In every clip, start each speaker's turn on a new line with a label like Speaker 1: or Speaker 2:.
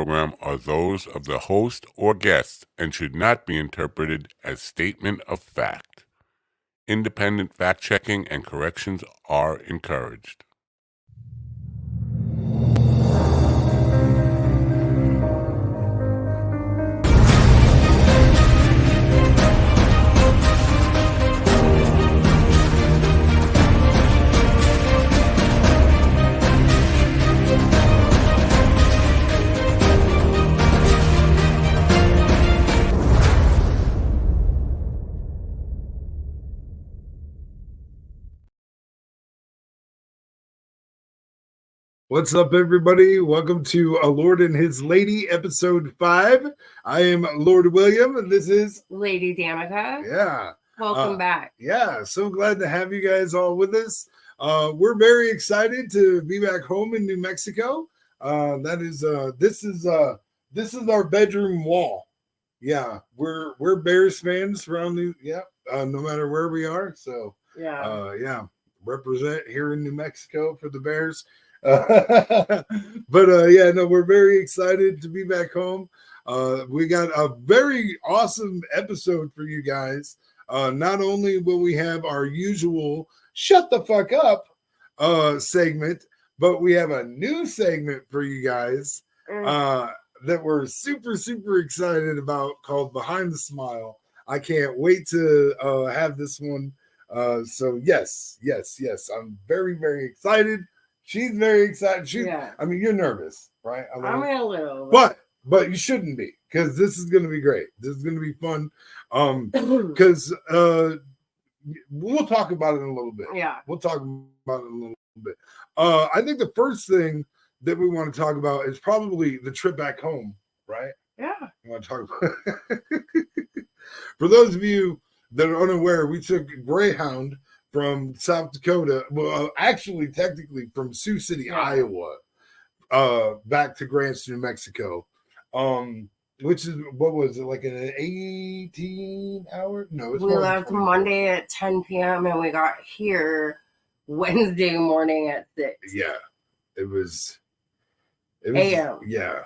Speaker 1: program are those of the host or guest and should not be interpreted as statement of fact. Independent fact-checking and corrections are encouraged.
Speaker 2: What's up, everybody? Welcome to A Lord and His Lady, episode 5. I am Lord William, and this is
Speaker 3: Lady Danica.
Speaker 2: Yeah.
Speaker 3: Welcome back.
Speaker 2: Yeah, so glad to have you guys all with us. We're very excited to be back home in New Mexico. This is our bedroom wall. Yeah, we're Bears fans around no matter where we are. So represent here in New Mexico for the Bears. We're very excited to be back home. We got a very awesome episode for you guys. Not only will we have our usual shut the fuck up segment, but we have a new segment for you guys that we're super excited about, called Behind the Smile. I can't wait to have this one. So yes, I'm very excited. She's very excited. I mean, you're nervous, right?
Speaker 3: I'm a little.
Speaker 2: But you shouldn't be, because this is going to be great. This is going to be fun. Because we'll talk about it in a little bit.
Speaker 3: Yeah.
Speaker 2: We'll talk about it in a little bit. I think the first thing that we want to talk about is probably the trip back home, right?
Speaker 3: Yeah.
Speaker 2: You want to talk about For those of you that are unaware, we took Greyhound from South Dakota, actually technically from Sioux City, Iowa, back to Grants, New Mexico, which is, what was it, like an 18-hour? No,
Speaker 3: we left Monday at 10 p.m. and we got here Wednesday morning at 6.
Speaker 2: Yeah, it was
Speaker 3: a.m.
Speaker 2: Yeah,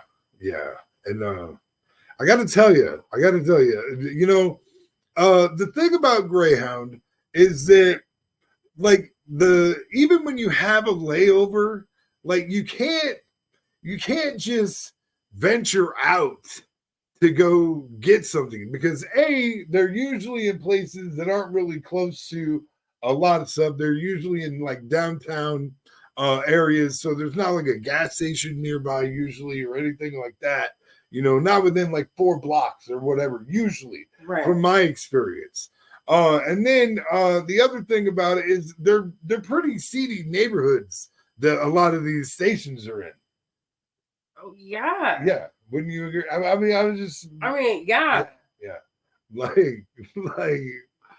Speaker 2: and I got to tell you, you know, the thing about Greyhound is that, like, even when you have a layover, like, you can't just venture out to go get something, because they're usually in places that aren't really close to a lot of stuff. They're usually in like downtown areas, so there's not like a gas station nearby usually or anything like that, you know, not within like 4 blocks or whatever, usually,
Speaker 3: right,
Speaker 2: from my experience. And then the other thing about it is they're pretty seedy neighborhoods that a lot of these stations are in.
Speaker 3: Oh, yeah.
Speaker 2: Yeah. Wouldn't you agree? I mean,
Speaker 3: yeah.
Speaker 2: Yeah. Like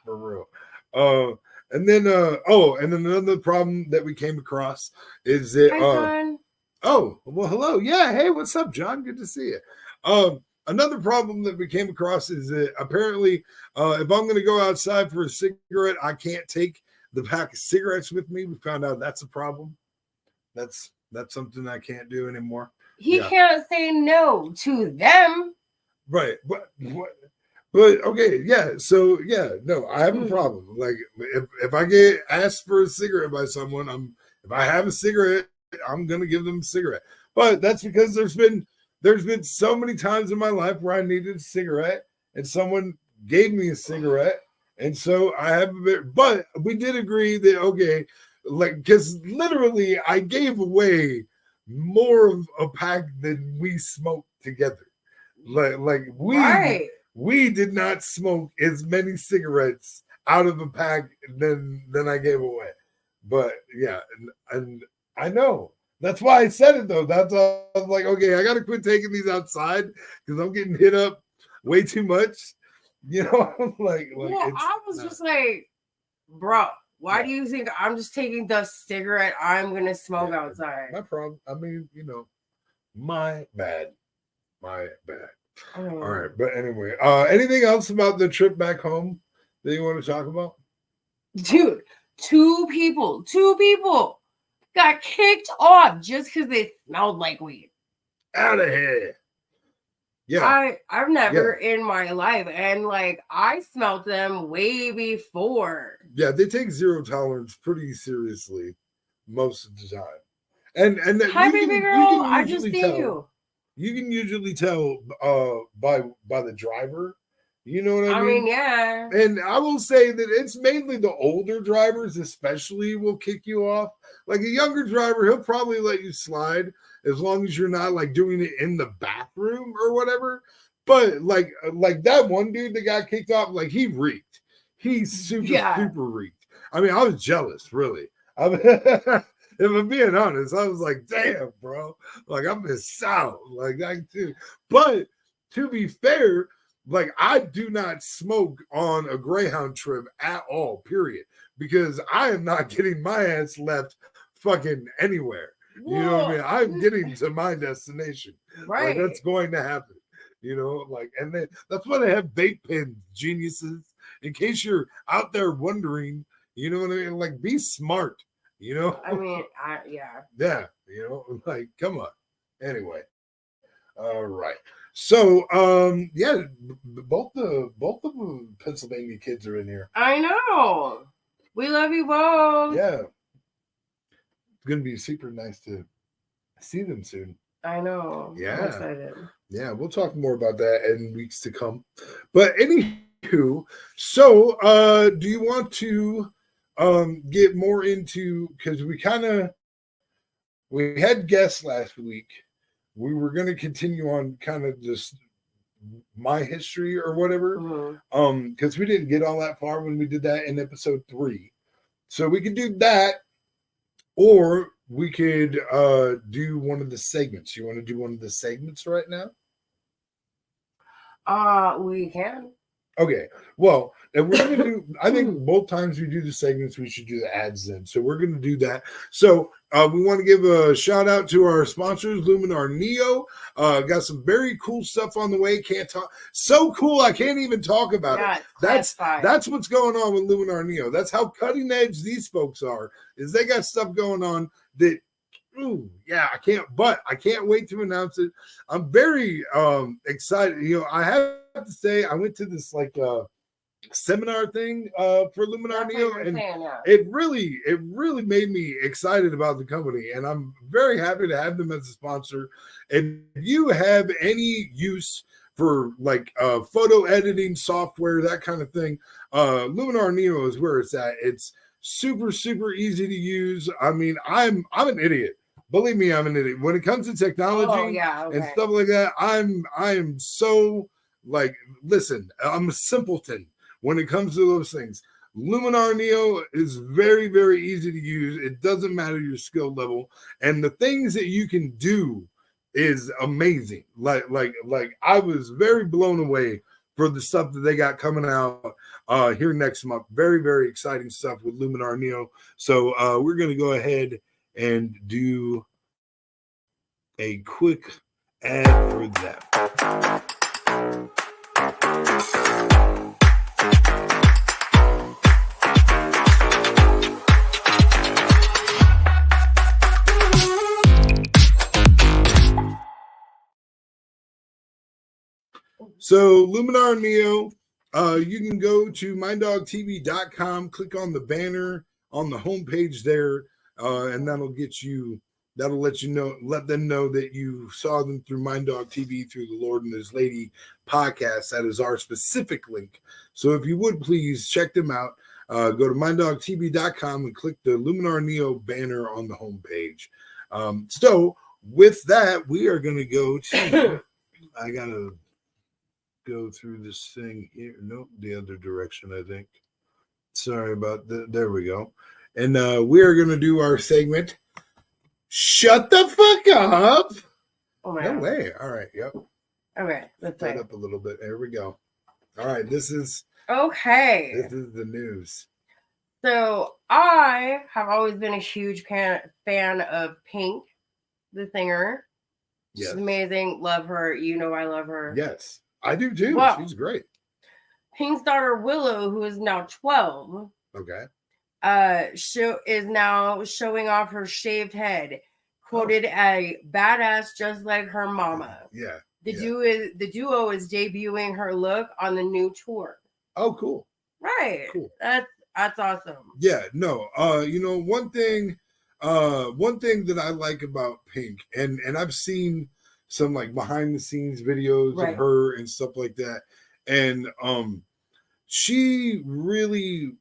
Speaker 2: for real. And then another problem that we came across is that
Speaker 3: Hi, John.
Speaker 2: Oh, well, hello. Yeah, hey, what's up, John? Good to see you. Another problem that we came across is that apparently, if I'm going to go outside for a cigarette, I can't take the pack of cigarettes with me. We found out that's a problem. That's something I can't do anymore.
Speaker 3: He can't say no to them.
Speaker 2: Right. But okay, yeah. So yeah, no, I have a problem. Like, if I get asked for a cigarette by someone, if I have a cigarette, I'm gonna give them a cigarette. But that's because there's been so many times in my life where I needed a cigarette and someone gave me a cigarette, and so I have a bit. But we did agree that, okay, like, because literally I gave away more of a pack than we smoked together. Like we did not smoke as many cigarettes out of a pack than I gave away. But yeah, and I know. That's why I said it, though. That's why I was like, okay, I got to quit taking these outside because I'm getting hit up way too much. You know, like
Speaker 3: I was just like, bro, why do you think I'm just taking the cigarette I'm going to smoke outside?
Speaker 2: My problem. I mean, you know, my bad. All right. But anyway, anything else about the trip back home that you want to talk about?
Speaker 3: Dude, two people got kicked off just because they smelled like weed.
Speaker 2: Out of here. Yeah.
Speaker 3: I've never in my life, and like I smelt them way before.
Speaker 2: Yeah, they take zero tolerance pretty seriously most of the time. And that
Speaker 3: Hi, baby girl. I just
Speaker 2: usually
Speaker 3: see
Speaker 2: tell.
Speaker 3: you.
Speaker 2: You can usually tell by the driver. You know what I
Speaker 3: I
Speaker 2: mean?
Speaker 3: mean, yeah.
Speaker 2: And I will say that it's mainly the older drivers, especially, will kick you off. Like a younger driver, he'll probably let you slide as long as you're not like doing it in the bathroom or whatever. But like that one dude that got kicked off, like he reeked. He super reeked. I mean, I was jealous, really. I mean, if I'm being honest, I was like, damn, bro. Like, I'm missed out. Like, that too. But to be fair, like, I do not smoke on a Greyhound trip at all, period. Because I am not getting my ass left fucking anywhere. You know what I mean? I'm getting to my destination.
Speaker 3: Right.
Speaker 2: Like, that's going to happen. You know, like, and then that's why they have vape pens, geniuses. In case you're out there wondering, you know what I mean? Like, be smart. You know,
Speaker 3: I mean, yeah.
Speaker 2: Yeah, you know, like, come on. Anyway, all right. So, yeah, both the Pennsylvania kids are in here.
Speaker 3: I know. We love you both.
Speaker 2: Yeah, it's gonna be super nice to see them soon.
Speaker 3: I know.
Speaker 2: Yeah,
Speaker 3: I'm excited.
Speaker 2: Yeah, we'll talk more about that in weeks to come. But anywho, so do you want to get more into, because we had guests last week. We were going to continue on kind of just my history or whatever, because we didn't get all that far when we did that in episode 3. So we could do that, or we could do one of the segments. You want to do one of the segments right now?
Speaker 3: We can.
Speaker 2: Okay. Well, and we're gonna do, I think both times we do the segments, we should do the ads then. So we're gonna do that. So we want to give a shout out to our sponsors, Luminar Neo. Got some very cool stuff on the way. Can't talk, so cool I can't even talk about it. That's what's going on with Luminar Neo. That's how cutting edge these folks are, is they got stuff going on that, ooh, yeah, I can't wait to announce it. I'm very excited. You know, I have to say, I went to this like seminar thing for Luminar Neo, and it really made me excited about the company, and I'm very happy to have them as a sponsor. And if you have any use for like photo editing software, that kind of thing, Luminar Neo is where it's at. It's super easy to use. I mean, I'm an idiot. Believe me, I'm an idiot. When it comes to technology and stuff like that, I am so like, listen, I'm a simpleton when it comes to those things. Luminar Neo is very easy to use. It doesn't matter your skill level, and the things that you can do is amazing. Like I was very blown away for the stuff that they got coming out here next month. Very exciting stuff with Luminar Neo. So we're gonna go ahead and do a quick ad for that. So Luminar Neo, you can go to minddogtv.com, click on the banner on the homepage there, and let them know that you saw them through Mind Dog TV through the Lord and His Lady podcast. That is our specific link. So if you would please check them out, go to minddogtv.com and click the Luminar Neo banner on the homepage. So with that, we are going to go to, I got to go through this thing here. Nope, the other direction, I think. Sorry about that. There we go. And we are going to do our segment. Shut the fuck up.
Speaker 3: Oh,
Speaker 2: no way. All right. Yep.
Speaker 3: Okay. Let's play
Speaker 2: up a little bit. There we go. All right. This is
Speaker 3: the
Speaker 2: news.
Speaker 3: So I have always been a huge fan of Pink, the singer. She's amazing. Love her. You know I love her.
Speaker 2: Yes, I do too.
Speaker 3: Well,
Speaker 2: she's great.
Speaker 3: Pink's daughter Willow, who is now 12.
Speaker 2: Okay.
Speaker 3: Is now showing off her shaved head, quoted a badass just like her mama.
Speaker 2: Yeah.
Speaker 3: The duo is debuting her look on the new tour.
Speaker 2: Oh, cool.
Speaker 3: Right.
Speaker 2: Cool.
Speaker 3: That's awesome.
Speaker 2: Yeah, no. One thing that I like about Pink, and I've seen some like behind the scenes videos of her and stuff like that. And she really,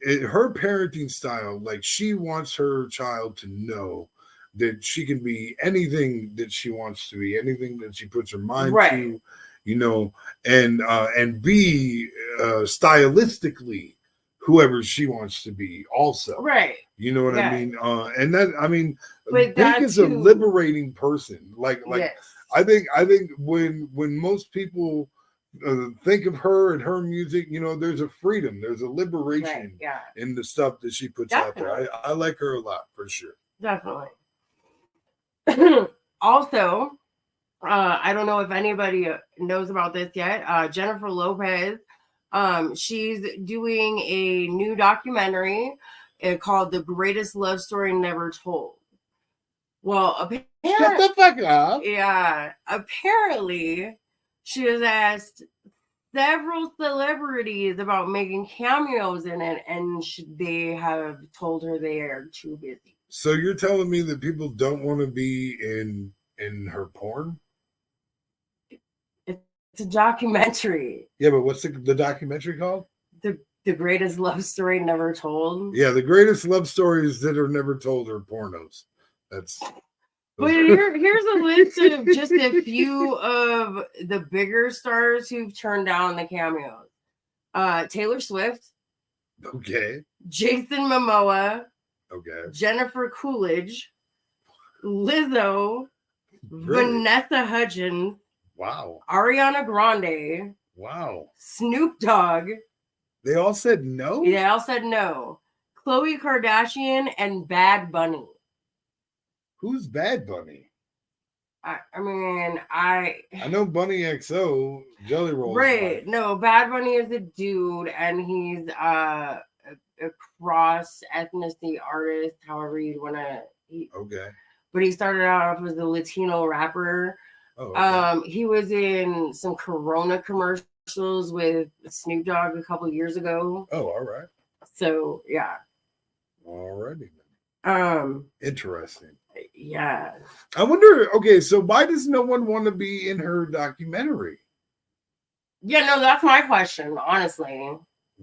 Speaker 2: her parenting style, like she wants her child to know that she can be anything that she wants to be, anything that she puts her mind to, and be stylistically whoever she wants to be also.
Speaker 3: Right.
Speaker 2: You know what I mean? And that, I mean,
Speaker 3: but
Speaker 2: Pink is a liberating person. Like
Speaker 3: yes.
Speaker 2: I think when most people think of her and her music, there's a freedom, there's a liberation in the stuff that she puts out there. I like her a lot for sure.
Speaker 3: Definitely. Also, I don't know if anybody knows about this yet. Jennifer Lopez, she's doing a new documentary called "The Greatest Love Story Never Told." Well, apparently,
Speaker 2: shut the fuck up.
Speaker 3: Yeah, apparently, she has asked several celebrities about making cameos in it, and they have told her they are too busy.
Speaker 2: So you're telling me that people don't want to be in her porn?
Speaker 3: It's a documentary.
Speaker 2: Yeah, but what's the documentary called?
Speaker 3: The Greatest Love Story Never Told.
Speaker 2: Yeah, the greatest love stories that are never told are pornos.
Speaker 3: But here's a list of just a few of the bigger stars who've turned down the cameos. Taylor Swift.
Speaker 2: Okay.
Speaker 3: Jason Momoa.
Speaker 2: Okay.
Speaker 3: Jennifer Coolidge. Lizzo. Really? Vanessa Hudgens.
Speaker 2: Wow.
Speaker 3: Ariana Grande.
Speaker 2: Wow.
Speaker 3: Snoop Dogg.
Speaker 2: They all said no?
Speaker 3: They all said no. Khloe Kardashian and Bad Bunny.
Speaker 2: Who's Bad Bunny?
Speaker 3: I mean,
Speaker 2: I know Bunny XO, Jelly Roll.
Speaker 3: Right. Life. No, Bad Bunny is a dude, and he's a cross ethnicity artist, however you'd want to.
Speaker 2: Okay.
Speaker 3: But he started out as a Latino rapper.
Speaker 2: Oh, okay.
Speaker 3: He was in some Corona commercials with Snoop Dogg a couple years ago.
Speaker 2: Oh, all right.
Speaker 3: So yeah.
Speaker 2: Alrighty
Speaker 3: then.
Speaker 2: Interesting.
Speaker 3: Yeah.
Speaker 2: I wonder, okay, so why does no one want to be in her documentary?
Speaker 3: Yeah, no, that's my question, honestly.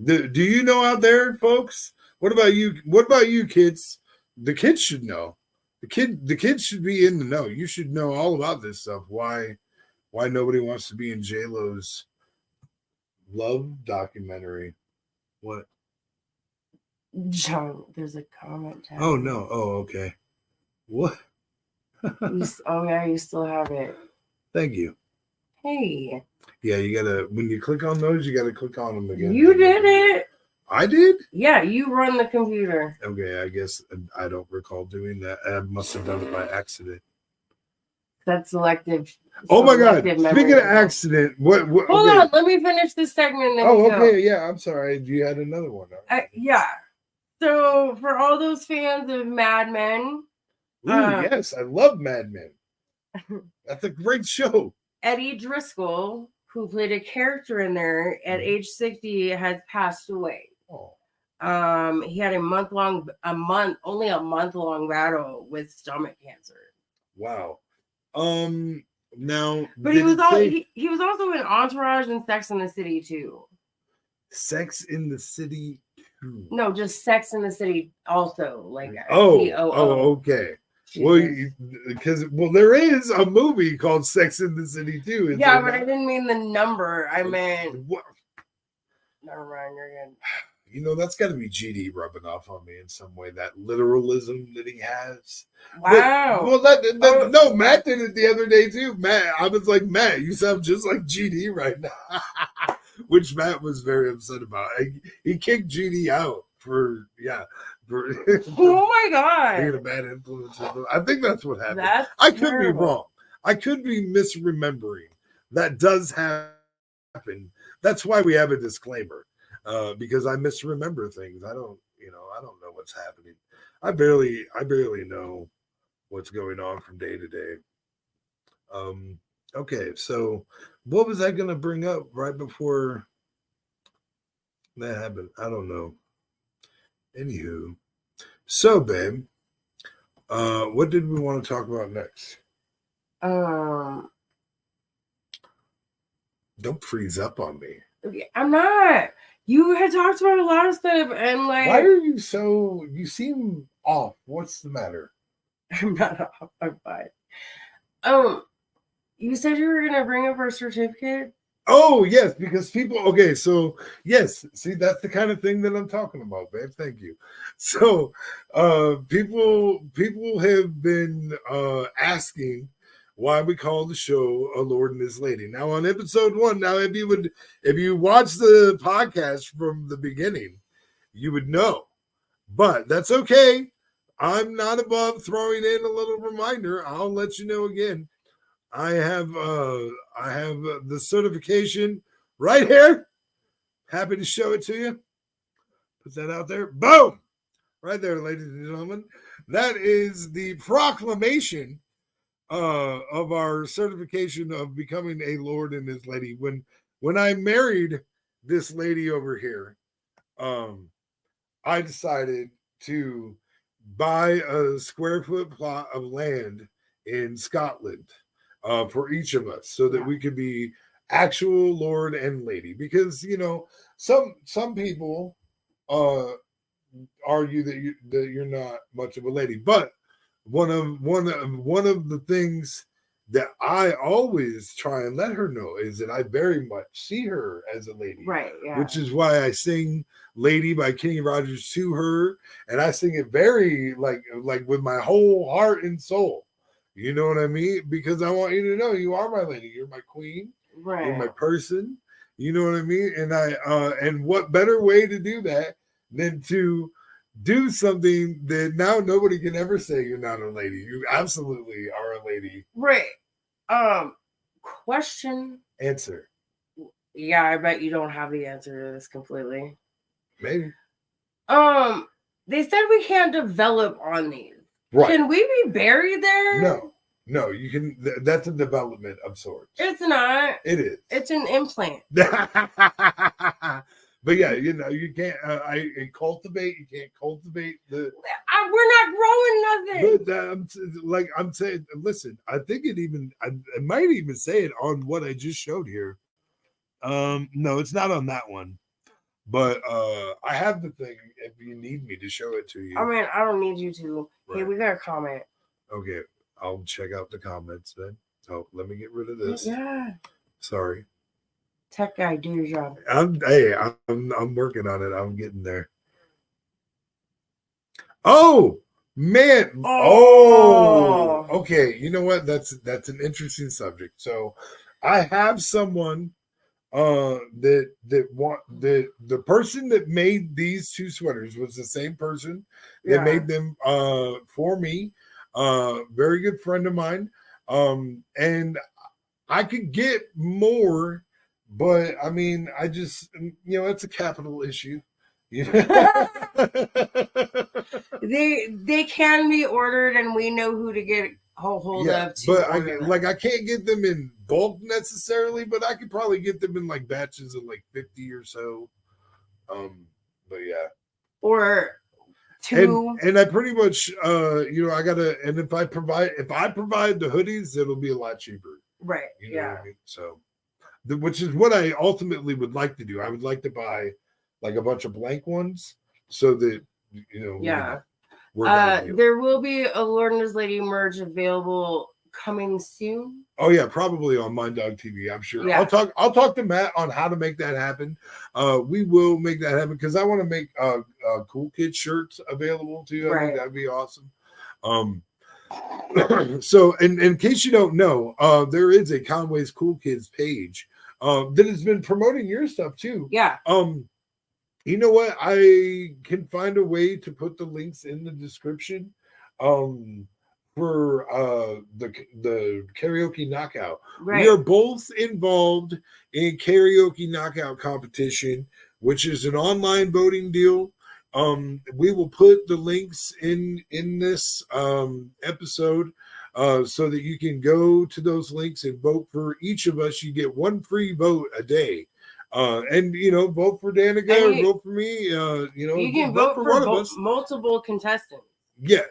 Speaker 2: Do you know out there, folks? What about you? What about you, kids? The kids should know. The kids should be in the know. You should know all about this stuff. Why nobody wants to be in J-Lo's love documentary? What?
Speaker 3: John, there's a comment.
Speaker 2: Oh no. Oh, okay. What?
Speaker 3: You still have it.
Speaker 2: Thank you.
Speaker 3: Hey.
Speaker 2: Yeah, you gotta, when you click on those, you gotta click on them again.
Speaker 3: You did it.
Speaker 2: I did?
Speaker 3: Yeah, you run the computer.
Speaker 2: Okay, I guess I don't recall doing that. I must have done it by accident.
Speaker 3: That's selective.
Speaker 2: Oh my God. Speaking of accident, what
Speaker 3: hold on, let me finish this segment.
Speaker 2: Okay, yeah, I'm sorry. You had another one.
Speaker 3: Yeah. So for all those fans of Mad Men.
Speaker 2: Yes, I love Mad Men. That's a great show.
Speaker 3: Eddie Driscoll, who played a character in there at age 60, has passed away.
Speaker 2: Oh.
Speaker 3: He had only a month long battle with stomach cancer.
Speaker 2: Wow. Now,
Speaker 3: but he was also in Entourage and Sex in the City too.
Speaker 2: Sex in the City 2.
Speaker 3: No, just Sex in the City also. Like
Speaker 2: okay. Well, because there is a movie called Sex in the City 2.
Speaker 3: Yeah, but I didn't mean the number. I meant. What? Never mind. You're good.
Speaker 2: You know, that's got to be GD rubbing off on me in some way. That literalism that he has.
Speaker 3: Wow.
Speaker 2: No, Matt did it the other day too. Matt, I was like, Matt, you sound just like GD right now, which Matt was very upset about. He kicked GD out for.
Speaker 3: Oh my God.
Speaker 2: Being a bad influence. I think that's what happened.
Speaker 3: I
Speaker 2: could be wrong. I could be misremembering. That does happen. That's why we have a disclaimer. Because I misremember things. I don't know what's happening. I barely know what's going on from day to day. Okay, so what was I gonna bring up right before that happened? I don't know. Anywho, so babe, what did we want to talk about next? Don't freeze up on me.
Speaker 3: I'm not. You had talked about a lot of stuff, and like,
Speaker 2: why are you so? You seem off. What's the matter?
Speaker 3: I'm not off. I'm fine. You said you were gonna bring up our certificate.
Speaker 2: Oh yes, because people. Okay, so yes, see that's the kind of thing that I'm talking about, babe. Thank you. So, people have been asking why we call the show A Lord and His Lady. Now on episode 1, now if you watch the podcast from the beginning, you would know. But that's okay. I'm not above throwing in a little reminder. I'll let you know again. I have the certification right here. Happy to show it to you. Put that out there. Boom! Right there, ladies and gentlemen. That is the proclamation of our certification of becoming a Lord and His Lady. When I married this lady over here, I decided to buy a square foot plot of land in Scotland for each of us, so that we could be actual Lord and Lady. Because some people argue that you're not much of a lady, but one of the things that I always try and let her know is that I very much see her as a lady.
Speaker 3: Right, yeah.
Speaker 2: Which is why I sing Lady by Kenny Rogers to her. And I sing it very like with my whole heart and soul. You know what I mean? Because I want you to know you are my lady. You're my queen.
Speaker 3: Right.
Speaker 2: You're my person. You know what I mean? And and what better way to do that than to do something that now nobody can ever say you're not a lady. You absolutely are a lady.
Speaker 3: Right. Question.
Speaker 2: Answer.
Speaker 3: Yeah, I bet you don't have the answer to this completely.
Speaker 2: Maybe.
Speaker 3: They said we can't develop on these.
Speaker 2: Right.
Speaker 3: Can we be buried there?
Speaker 2: No, you can. That's a development of sorts.
Speaker 3: It's not.
Speaker 2: It is.
Speaker 3: It's an implant.
Speaker 2: But yeah, you can't. I cultivate. You can't cultivate the.
Speaker 3: We're not growing nothing.
Speaker 2: But I'm saying, listen. I think I might even say it on what I just showed here. No, it's not on that one. But I have the thing if you need me to show it to you.
Speaker 3: I mean, I don't need you to.
Speaker 2: Right.
Speaker 3: Hey, we got a comment.
Speaker 2: Okay, I'll check out the comments then. Oh, let me get rid of this.
Speaker 3: Yeah.
Speaker 2: Sorry.
Speaker 3: Tech guy, do your job.
Speaker 2: I'm working on it. I'm getting there. Oh man. Oh. Okay. You know what? That's an interesting subject. So I have someone the person that made these two sweaters was the same person that made them for me. Very good friend of mine. And I could get more, but I mean, I just it's a capital issue.
Speaker 3: They can be ordered, and we know who to get hold of.
Speaker 2: But I can't get them in bulk necessarily, but I could probably get them in like batches of like 50 or so. But yeah,
Speaker 3: or two.
Speaker 2: And I pretty much I gotta. And if I provide the hoodies, it'll be a lot cheaper.
Speaker 3: Right.
Speaker 2: You know what I mean? So, which is what I ultimately would like to do. I would like to buy like a bunch of blank ones so that
Speaker 3: there will be a Lord and His Lady merch available coming soon.
Speaker 2: Oh yeah, probably on Mind Dog TV. I'm sure.
Speaker 3: Yeah.
Speaker 2: I'll talk to Matt on how to make that happen. We will make that happen because I want to make Cool Kid shirts available to you. I think that'd be awesome. So, in case you don't know, there is a Conway's Cool Kids page that has been promoting your stuff too.
Speaker 3: Yeah.
Speaker 2: You know what? I can find a way to put the links in the description for the karaoke knockout.
Speaker 3: Right.
Speaker 2: We are both involved in karaoke knockout competition, which is an online voting deal. We will put the links in this episode. so that you can go to those links and vote for each of us. You get one free vote a day. And vote for Danica or vote for me.
Speaker 3: You can vote for
Speaker 2: one of us.
Speaker 3: Multiple contestants.
Speaker 2: Yeah.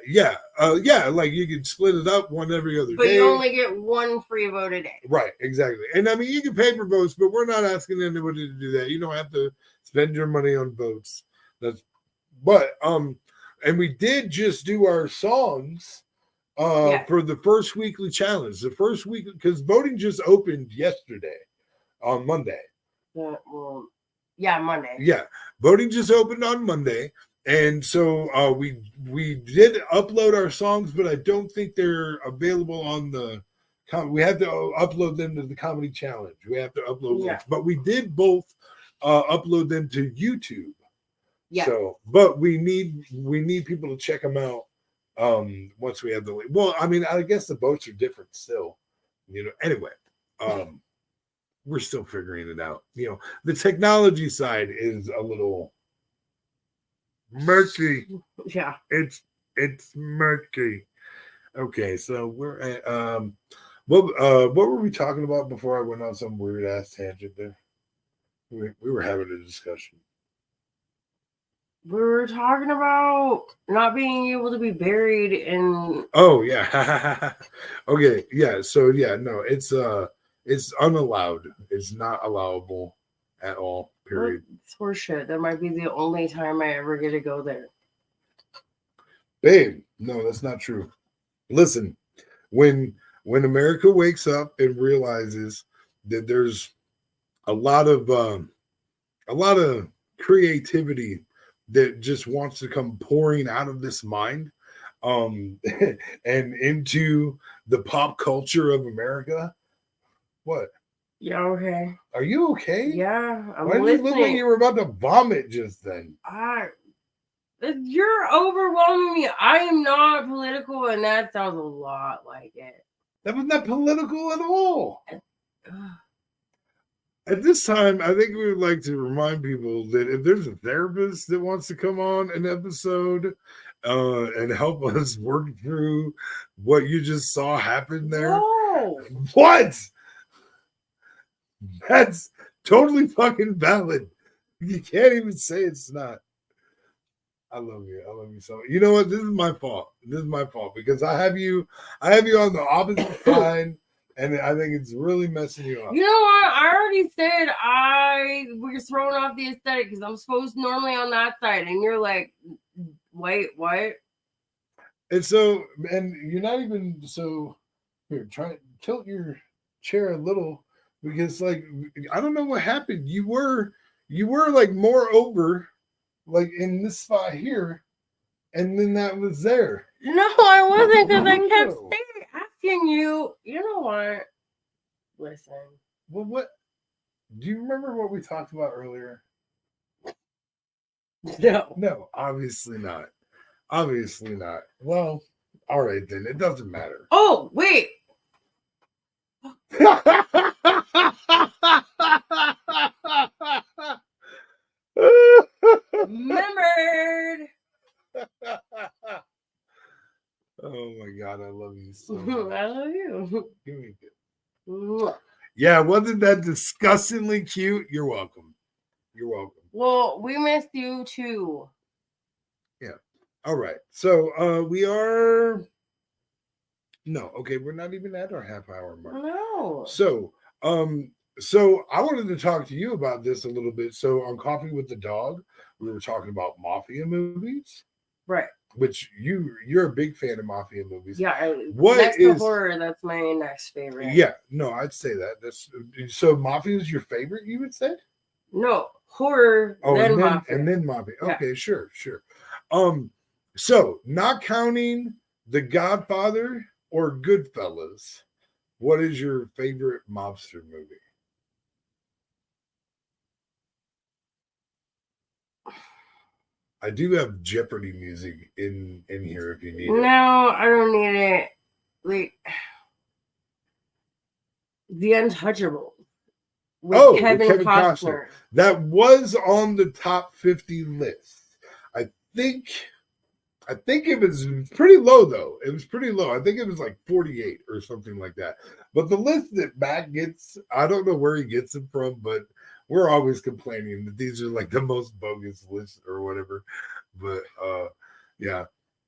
Speaker 2: Like you can split it up one every other day.
Speaker 3: But you only get one free vote a day.
Speaker 2: Right, exactly. And I mean, you can pay for votes, but we're not asking anybody to do that. You don't have to spend your money on votes. And we did just do our songs for the first weekly challenge. The first week, because voting just opened yesterday on Monday.
Speaker 3: Monday.
Speaker 2: Yeah, voting just opened on Monday. And so we did upload our songs, but I don't think they're available on the. We have to upload them to the Comedy Challenge. We have to upload them, but we did both upload them to YouTube. Yeah. So, but we need people to check them out once we have the link. Well, I mean, I guess the votes are different still. Anyway, we're still figuring it out. The technology side is a little murky.
Speaker 3: Yeah.
Speaker 2: It's murky. Okay, so we're at what were we talking about before I went on some weird ass tangent there? We were having a discussion.
Speaker 3: We were talking about not being able to be buried in.
Speaker 2: Oh yeah. Okay, yeah. So yeah, no, it's unallowed. It's not allowable at all. Period.
Speaker 3: It's horseshit. That might be the only time I ever get to go there.
Speaker 2: Babe, no, that's not true. Listen, when America wakes up and realizes that there's a lot of creativity that just wants to come pouring out of this mind and into the pop culture of America. What?
Speaker 3: Yeah, okay.
Speaker 2: Are you okay?
Speaker 3: Yeah, I'm
Speaker 2: Why did you look like you were about to vomit just then?
Speaker 3: You're overwhelming me. I am not political, and that sounds a lot like it.
Speaker 2: That was not political at all. At this time, I think we would like to remind people that if there's a therapist that wants to come on an episode and help us work through what you just saw happen there.
Speaker 3: No.
Speaker 2: What? That's totally fucking valid. You can't even say it's not. I love you. I love you so much. You know what? This is my fault. Because I have you on the opposite side, and I think it's really messing you up.
Speaker 3: You know what? I already said we're throwing off the aesthetic because I'm supposed to normally on that side, and you're like, wait, what?
Speaker 2: And so, and you're not even so. Here, try to tilt your chair a little because, like, I don't know what happened. You were like more over. Like in this spot here, and then that was there.
Speaker 3: No, I wasn't because I kept asking you. You know what? Listen.
Speaker 2: Well, what? Do you remember what we talked about earlier? No, obviously not. Obviously not. Well, all right then. It doesn't matter.
Speaker 3: Oh, wait. Remembered.
Speaker 2: Oh my god, I love you so much.
Speaker 3: I love you.
Speaker 2: Give me a Yeah, wasn't that disgustingly cute? You're welcome. You're welcome.
Speaker 3: Well, we missed you too.
Speaker 2: Yeah. All right. So we are we're not even at our half hour mark.
Speaker 3: No.
Speaker 2: So I wanted to talk to you about this a little bit. So on Coffee with the Dog, we were talking about mafia movies.
Speaker 3: Right.
Speaker 2: Which you're a big fan of mafia movies.
Speaker 3: Yeah. Next to horror, that's my next favorite.
Speaker 2: Yeah. No, I'd say that. So mafia is your favorite, you would say?
Speaker 3: No, horror, then mafia.
Speaker 2: And then mafia.
Speaker 3: Yeah.
Speaker 2: Okay, sure. So not counting The Godfather or Goodfellas, what is your favorite mobster movie? I do have Jeopardy music in here if you need it.
Speaker 3: No, I don't need it. Like The Untouchable with Kevin Costner.
Speaker 2: That was on the top 50 list. I think I think it was pretty low though. It was pretty low. I think it was like 48 or something like that. But the list that Matt gets, I don't know where he gets them from, but we're always complaining that these are like the most bogus lists or whatever. But yeah.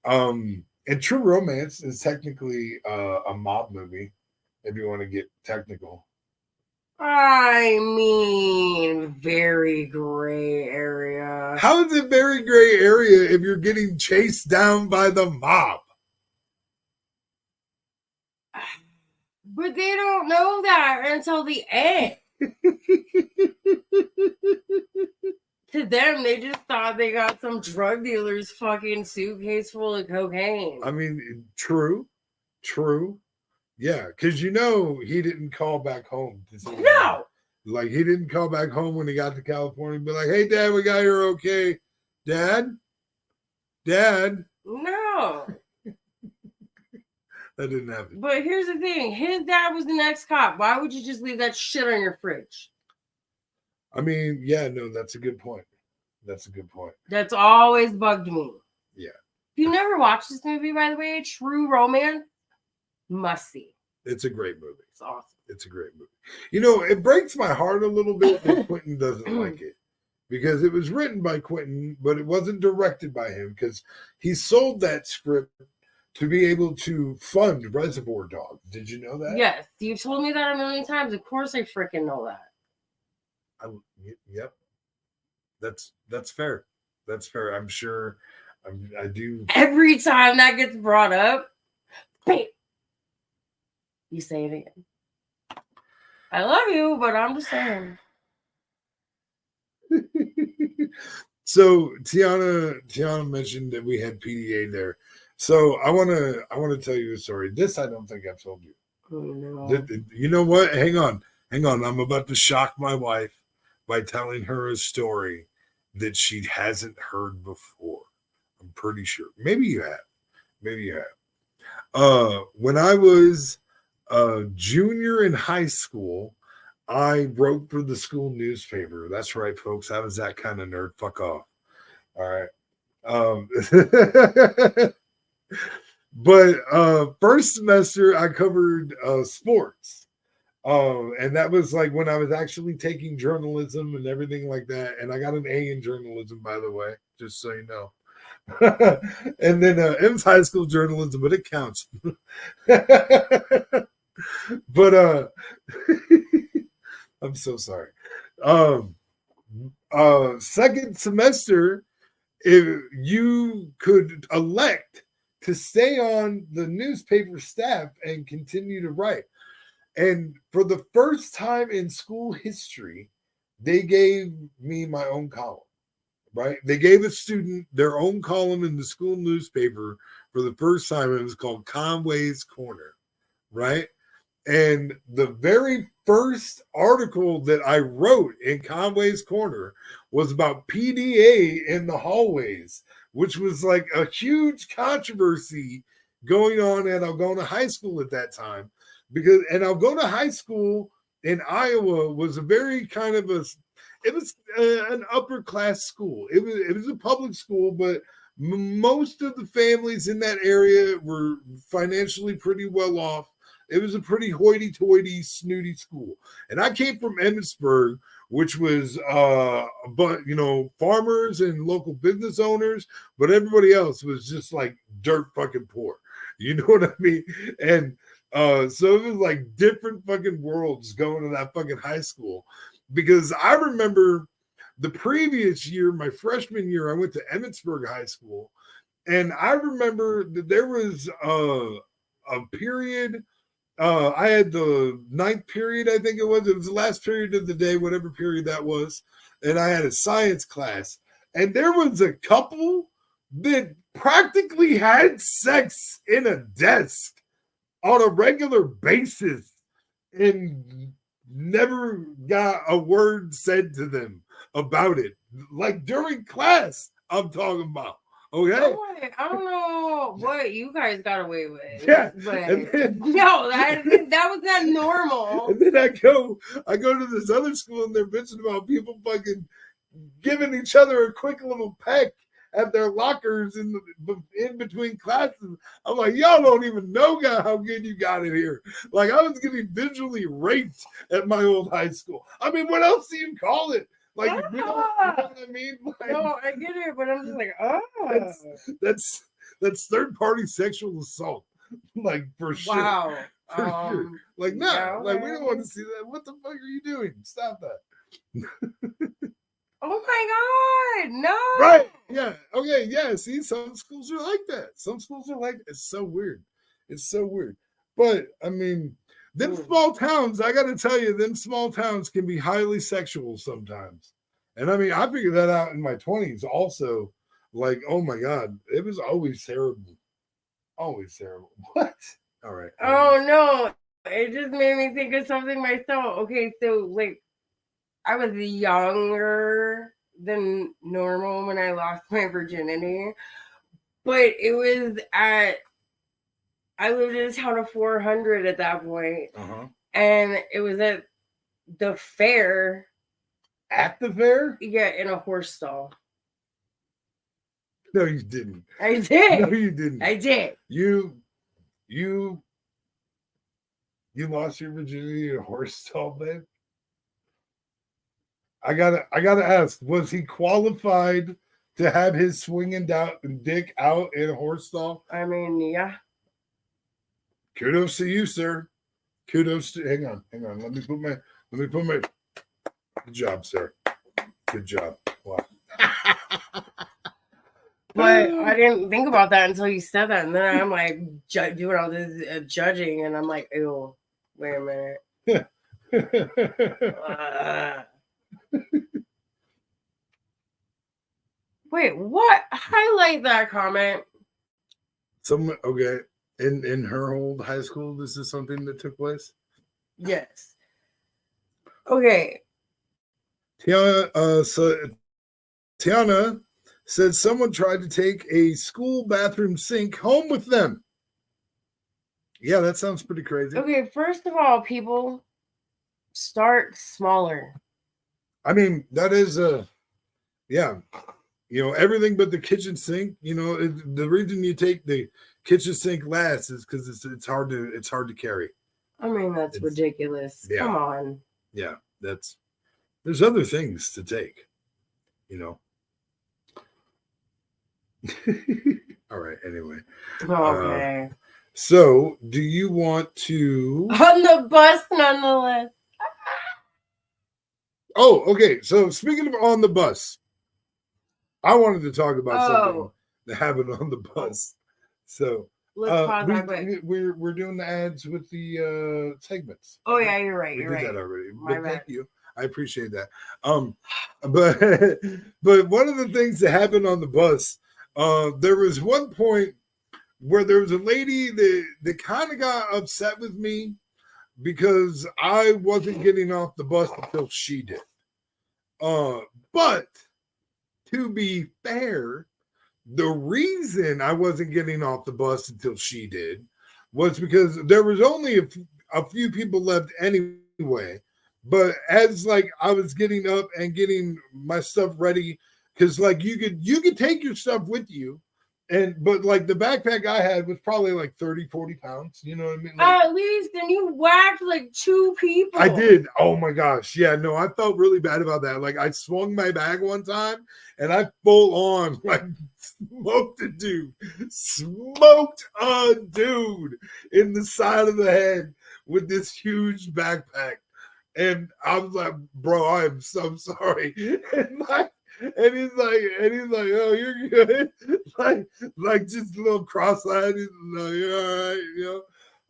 Speaker 2: And True Romance is technically a mob movie, if you want to get technical.
Speaker 3: I mean, very gray area.
Speaker 2: How is it very gray area if you're getting chased down by the mob?
Speaker 3: But they don't know that until the end. To them, they just thought they got some drug dealer's fucking suitcase full of cocaine.
Speaker 2: I mean, true. Yeah, because you know he didn't call back home.
Speaker 3: No!
Speaker 2: Like, he didn't call back home when he got to California and be like, hey, Dad, we got here okay. Dad?
Speaker 3: No.
Speaker 2: That didn't happen.
Speaker 3: But here's the thing. His dad was an ex-cop. Why would you just leave that shit on your fridge?
Speaker 2: I mean, yeah, no, that's a good point.
Speaker 3: That's always bugged me.
Speaker 2: Yeah.
Speaker 3: If you never watched this movie, by the way, True Romance, must see.
Speaker 2: It's a great movie.
Speaker 3: It's awesome.
Speaker 2: It's a great movie. You know, it breaks my heart a little bit that Quentin doesn't like it. Because it was written by Quentin, but it wasn't directed by him because he sold that script to be able to fund Reservoir Dogs. Did you know that?
Speaker 3: Yes. You've told me that a million times. Of course I freaking know that.
Speaker 2: Yep. That's fair. That's fair. I'm sure I do.
Speaker 3: Every time that gets brought up, bam, you say it again. I love you, but I'm just saying.
Speaker 2: So Tiana mentioned that we had PDA there. So I want to tell you a story. This I don't think I've told you.
Speaker 3: Oh, no.
Speaker 2: You know what? Hang on. I'm about to shock my wife by telling her a story that she hasn't heard before. I'm pretty sure. Maybe you have. When I was a junior in high school, I wrote for the school newspaper. That's right, folks. I was that kind of nerd. Fuck off. All right. But first semester, I covered sports. And that was like when I was actually taking journalism and everything like that. And I got an A in journalism, by the way, just so you know. And then it was high school journalism, but it counts. But I'm so sorry. Second semester, if you could elect to stay on the newspaper staff and continue to write. And for the first time in school history, they gave me my own column, right? They gave a student their own column in the school newspaper for the first time. It was called Conway's Corner, right? And the very first article that I wrote in Conway's Corner was about PDA in the hallways, which was like a huge controversy going on at Algona High School at that time. Because Algona High School in Iowa was a very kind of an upper class school. It was a public school, but most of the families in that area were financially pretty well off. It was a pretty hoity-toity, snooty school. And I came from Emmitsburg, which was, farmers and local business owners, but everybody else was just like dirt fucking poor. You know what I mean? And so it was like different fucking worlds going to that fucking high school. Because I remember the previous year, my freshman year, I went to Emmitsburg High School. And I remember that there was a period. I had the ninth period, I think it was. It was the last period of the day, whatever period that was. And I had a science class. And there was a couple that practically had sex in a desk on a regular basis and never got a word said to them about it. Like during class, I'm talking about. Okay.
Speaker 3: I don't know what you guys got away with.
Speaker 2: Yeah.
Speaker 3: But
Speaker 2: Then,
Speaker 3: no, that was not normal.
Speaker 2: And then I go to this other school and they're bitching about people fucking giving each other a quick little peck at their lockers in between classes. I'm like, y'all don't even know how good you got it here. Like, I was getting visually raped at my old high school. I mean, what else do you call it? Like, you know what I mean? Like,
Speaker 3: no, I get it, but I'm just like,
Speaker 2: that's third party sexual assault. Like, for sure.
Speaker 3: wow.
Speaker 2: For sure. Like, no,
Speaker 3: yeah,
Speaker 2: like, we don't want to see that. What the fuck are you doing? Stop that.
Speaker 3: Oh my God, no.
Speaker 2: Right. Yeah. Okay. Yeah. See, some schools are like that. Some schools are like, it's so weird. It's so weird. But, I mean, them small towns, I got to tell you, them small towns can be highly sexual sometimes. And, I mean, I figured that out in my 20s also. Like, oh, my God. It was always terrible. Always terrible. What? All right.
Speaker 3: Oh, no. It just made me think of something myself. Okay, so, like, I was younger than normal when I lost my virginity, but it was I lived in a town of 400 at that point, and it was at the fair.
Speaker 2: At the fair?
Speaker 3: Yeah, in a horse stall.
Speaker 2: No, you didn't.
Speaker 3: I did.
Speaker 2: No, you didn't.
Speaker 3: I did.
Speaker 2: You lost your virginity in a horse stall, babe? I gotta ask, was he qualified to have his swinging dick out in a horse stall?
Speaker 3: I mean, yeah.
Speaker 2: Kudos to you, sir. Kudos to hang on. Let me put my good job, sir. Good job. Wow.
Speaker 3: But I didn't think about that until you said that, and then I'm like doing all this judging, and I'm like, ew, wait a minute. Wait, what? Highlight that comment.
Speaker 2: Okay. In her old high school, this is something that took place?
Speaker 3: Yes. Okay.
Speaker 2: Tiana said someone tried to take a school bathroom sink home with them. Yeah, that sounds pretty crazy.
Speaker 3: Okay, first of all, people, start smaller.
Speaker 2: I mean, that is yeah. You know, everything but the kitchen sink. You know, the reason you take the kitchen sink last is because it's hard to carry.
Speaker 3: I mean, it's ridiculous. Yeah. Come on.
Speaker 2: Yeah, there's other things to take. You know. All right. Anyway.
Speaker 3: Okay.
Speaker 2: So, do you want to
Speaker 3: on the bus, nonetheless?
Speaker 2: Oh, okay. So, speaking of on the bus. I wanted to talk about something that happened on the bus. So
Speaker 3: let's pause that quick.
Speaker 2: We're doing the ads with the segments.
Speaker 3: Oh yeah, you're right.
Speaker 2: We did that already.
Speaker 3: My bad.
Speaker 2: Thank you. I appreciate that. But one of the things that happened on the bus, there was one point where there was a lady that kind of got upset with me because I wasn't getting off the bus until she did. But to be fair, the reason I wasn't getting off the bus until she did was because there was only a few people left anyway. But as like I was getting up and getting my stuff ready, because like you could take your stuff with you. But like the backpack I had was probably like 30, 40 pounds. You know what I mean? Like,
Speaker 3: at least, and you whacked like 2 people.
Speaker 2: I did. Oh my gosh. Yeah, no, I felt really bad about that. Like I swung my bag one time and I full on like smoked a dude in the side of the head with this huge backpack. And I was like, bro, I am so sorry. And he's like, oh, you're good. like just a little cross-eyed. He's like, you're all right, you know.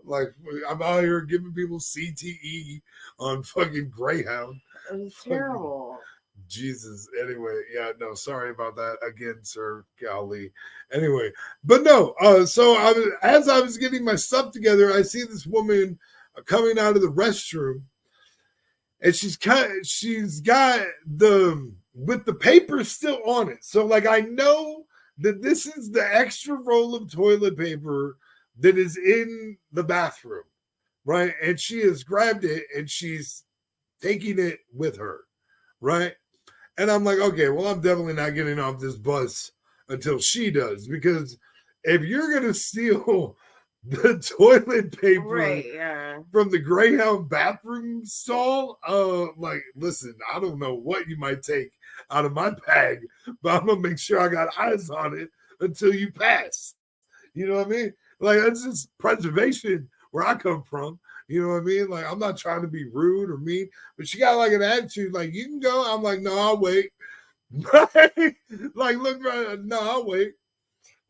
Speaker 2: Like I'm out here giving people CTE on fucking Greyhound.
Speaker 3: It's terrible.
Speaker 2: Jesus. Anyway, yeah, no, sorry about that again, sir. Golly. Anyway, but no. So as I was getting my stuff together, I see this woman coming out of the restroom, and she's got with the paper still on it. So like I know that this is the extra roll of toilet paper that is in the bathroom, right? And she has grabbed it and she's taking it with her, right? And I'm like, okay, well, I'm definitely not getting off this bus until she does. Because if you're going to steal the toilet paper
Speaker 3: Right,
Speaker 2: from the Greyhound bathroom stall, like, listen, I don't know what you might take out of my bag, but I'm going to make sure I got eyes on it until you pass. You know what I mean? Like, that's just preservation where I come from. You know what I mean? Like, I'm not trying to be rude or mean, but she got like an attitude, like, you can go. I'm like, no, I'll wait. Like, look, no, I'll wait.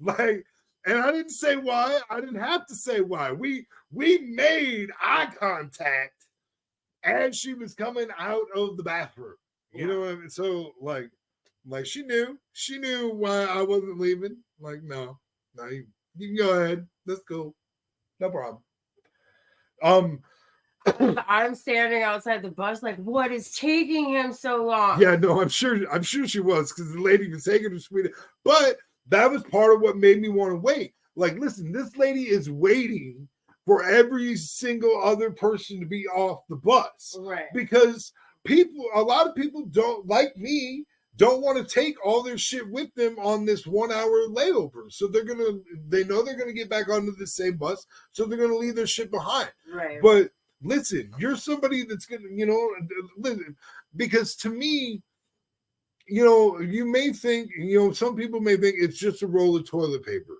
Speaker 2: Like, and I didn't say why. I didn't have to say why. We made eye contact as she was coming out of the bathroom. You know what I mean? So, like she knew why I wasn't leaving. Like, no, you can go ahead. Let's go. No problem.
Speaker 3: I'm standing outside the bus, like, what is taking him so long?
Speaker 2: Yeah, no, I'm sure she was, because the lady was taking her sweet. But that was part of what made me want to wait. Like, listen, this lady is waiting for every single other person to be off the bus,
Speaker 3: right?
Speaker 2: Because a lot of people don't, like me, don't want to take all their shit with them on this 1 hour layover. So they know they're gonna get back onto the same bus, so they're gonna leave their shit behind.
Speaker 3: Right.
Speaker 2: But listen, you're somebody that's gonna, listen, because to me, you may think, some people may think it's just a roll of toilet paper.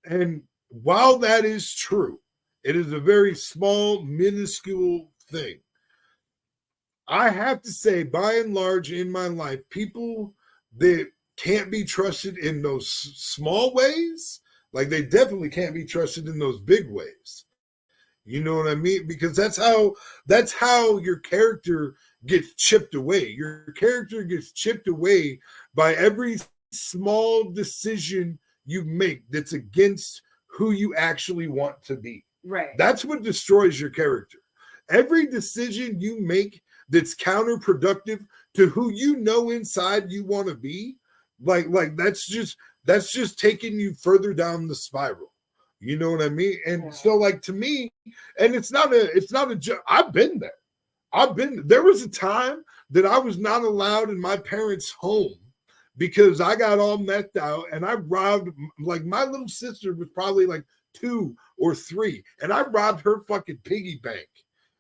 Speaker 2: And while that is true, it is a very small, minuscule thing. I have to say, by and large, in my life, people that can't be trusted in those small ways, like, they definitely can't be trusted in those big ways. You know what I mean? Because that's how your character gets chipped away. Your character gets chipped away by every small decision you make that's against who you actually want to be.
Speaker 3: Right. That's
Speaker 2: what destroys your character. Every decision you make that's counterproductive to who inside you want to be, like that's just taking you further down the spiral. You know what I mean? And so, like, to me, and it's not a joke. I've been there. There was a time that I was not allowed in my parents' home because I got all methed out and I robbed, like, my little sister was probably like 2 or 3, and I robbed her fucking piggy bank.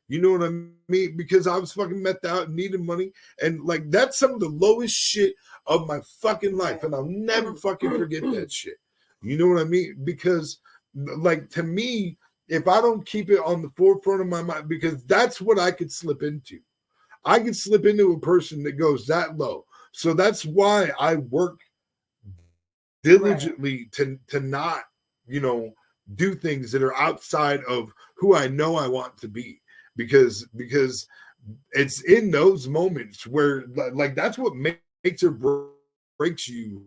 Speaker 2: You know what I mean? Because I was fucking methed out and needed money. And, like, that's some of the lowest shit of my fucking life. And I'll never fucking forget that shit. You know what I mean? Because, like, to me, if I don't keep it on the forefront of my mind, because that's what I could slip into. I could slip into a person that goes that low. So that's why I work diligently to not, do things that are outside of who I know I want to be. Because it's in those moments where, like, that's what makes or breaks you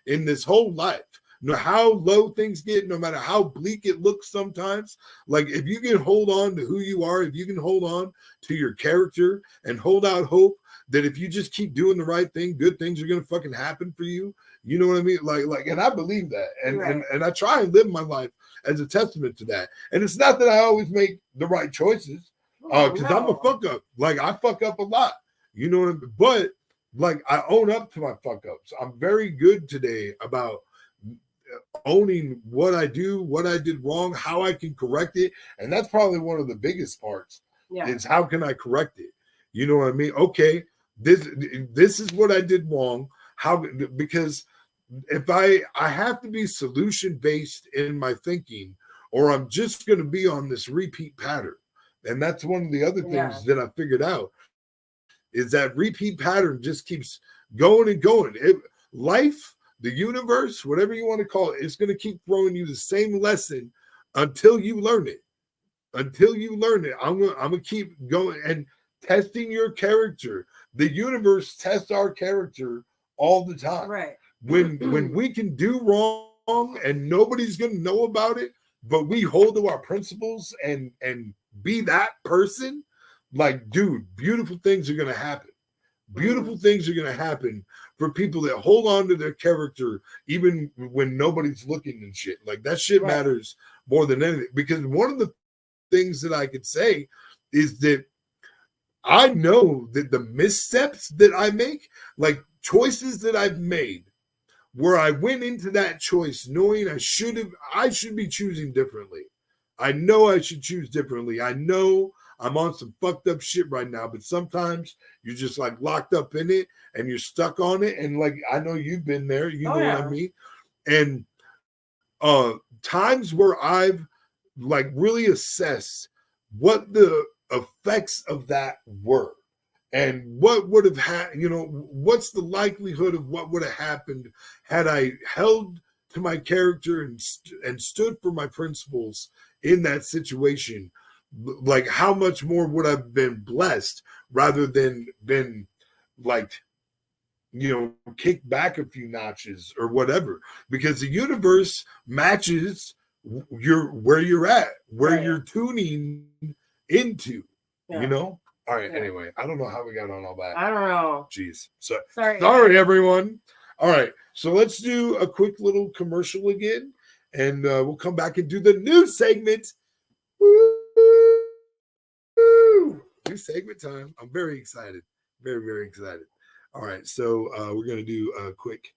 Speaker 2: in this whole life. No matter how low things get, no matter how bleak it looks sometimes, like, if you can hold on to who you are, if you can hold on to your character and hold out hope that if you just keep doing the right thing, good things are going to fucking happen for you. You know what I mean? Like, and I believe that. And I try and live my life as a testament to that. And it's not that I always make the right choices, because I'm a fuck up. Like, I fuck up a lot. You know what I mean? But, like, I own up to my fuck ups. I'm very good today about owning what I do, what I did wrong, how I can correct it. And that's probably one of the biggest parts is how can I correct it? You know what I mean? Okay, this is what I did wrong. Because if I have to be solution based in my thinking, or I'm just going to be on this repeat pattern. And that's one of the other things that I figured out is that repeat pattern just keeps going and going. Life, the universe, whatever you want to call it, it's going to keep throwing you the same lesson until you learn it. Until you learn it, I'm gonna keep going and testing your character. The universe tests our character all the time.
Speaker 3: Right.
Speaker 2: When we can do wrong and nobody's gonna know about it, but we hold to our principles and be that person, like, dude, beautiful things are gonna happen. Beautiful things are gonna happen for people that hold on to their character even when nobody's looking and shit. Like, that shit matters more than anything. Because one of the things that I could say is that I know that the missteps that I make, like choices that I've made, where I went into that choice knowing I should be choosing differently. I know I should choose differently. I know I'm on some fucked up shit right now, but sometimes you're just like locked up in it and you're stuck on it. And like, I know you've been there, you know what I mean? And times where I've like really assessed what the effects of that were and what would have what's the likelihood of what would have happened had I held to my character and stood for my principles in that situation. Like, how much more would I have been blessed rather than been like, kicked back a few notches or whatever, because the universe matches where you're at, where you're tuning into, All right. Anyway, I don't know how we got on all that.
Speaker 3: I don't know.
Speaker 2: Jeez. Sorry, everyone. All right. So let's do a quick little commercial again, and we'll come back and do the new segment. Woo! New segment time. I'm very excited. Very, very excited. All right. So we're going to do a quick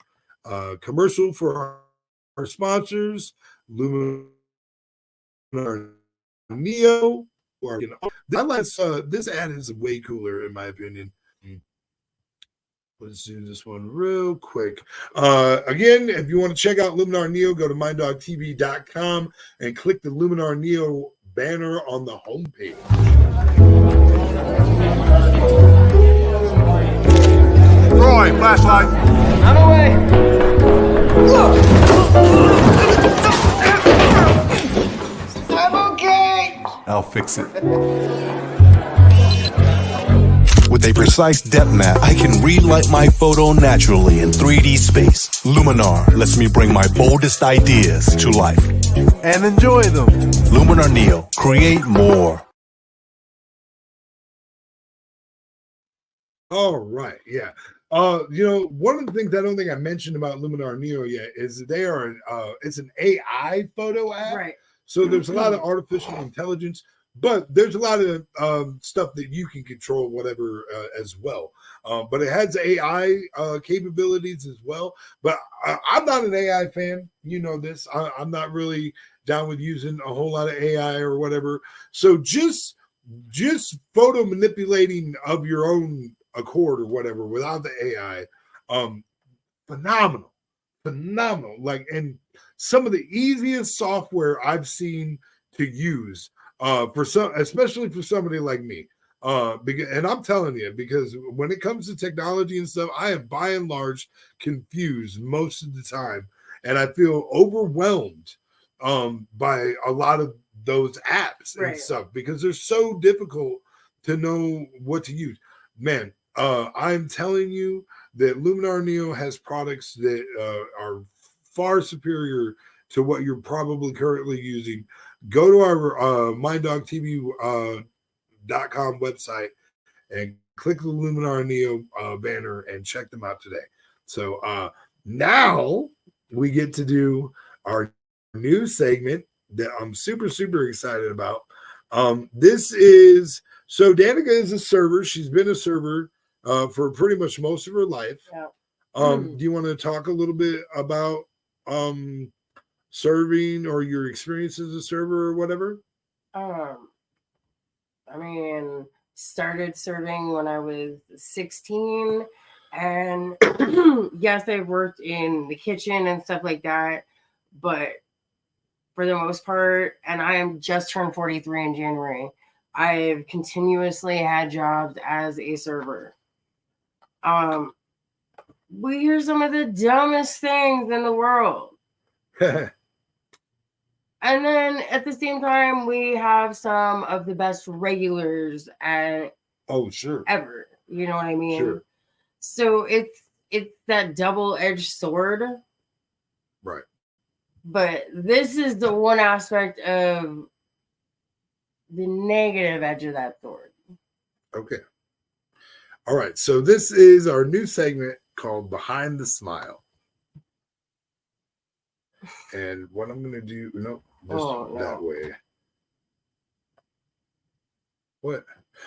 Speaker 2: commercial for our sponsors, Luminar Neo. This ad is way cooler, in my opinion. Let's do this one real quick. Again, if you want to check out Luminar Neo, go to minddogtv.com and click the Luminar Neo banner on the homepage.
Speaker 4: Roy, flashlight.
Speaker 5: On the way. I'm okay.
Speaker 4: I'll fix it. With a precise depth map, I can relight my photo naturally in 3D space. Luminar lets me bring my boldest ideas to life. And enjoy them. Luminar Neo. Create more.
Speaker 2: All right. Yeah. One of the things I don't think I mentioned about Luminar Neo yet is that they are it's an AI photo app.
Speaker 3: Right.
Speaker 2: So there's a lot of artificial intelligence, but there's a lot of stuff that you can control, whatever, as well. But it has AI capabilities as well. But I'm not an AI fan. You know this. I'm not really down with using a whole lot of AI or whatever. So just photo manipulating of your own accord or whatever without the AI, phenomenal. Like, and some of the easiest software I've seen to use especially for somebody like me. And I'm telling you, because when it comes to technology and stuff, I am by and large confused most of the time, and I feel overwhelmed by a lot of those apps and stuff because they're so difficult to know what to use. Man, I'm telling you that Luminar Neo has products that are far superior to what you're probably currently using. Go to our minddogtv.com website and click the Luminar Neo banner and check them out today. So now we get to do our new segment that I'm super, super excited about. This is, so Danica is a server. She's been a server for pretty much most of her life.
Speaker 3: Yeah.
Speaker 2: Do you want to talk a little bit about serving or your experience as a server or whatever?
Speaker 3: I mean, started serving when I was 16, and yes, I worked in the kitchen and stuff like that, but for the most part, and I am just turned 43 in January, I've continuously had jobs as a server. We hear some of the dumbest things in the world. And then at the same time, we have some of the best regulars ever. You know what I mean?
Speaker 2: Sure.
Speaker 3: So it's that double-edged sword.
Speaker 2: Right.
Speaker 3: But this is the one aspect of the negative edge of that sword.
Speaker 2: Okay. All right. So this is our new segment called Behind the Smile. And what I'm going to do, that way. What?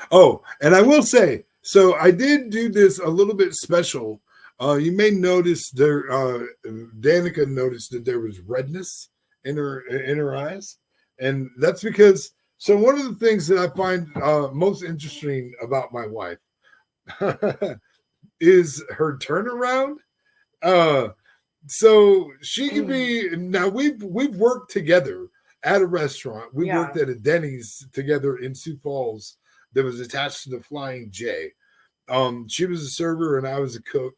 Speaker 2: Oh, and I will say, so I did do this a little bit special You may notice there. Danica noticed that there was redness in her eyes, and that's because. So one of the things that I find most interesting about my wife is her turnaround. So she can be now. We've worked together at a restaurant. We worked at a Denny's together in Sioux Falls that was attached to the Flying J. She was a server and I was a cook.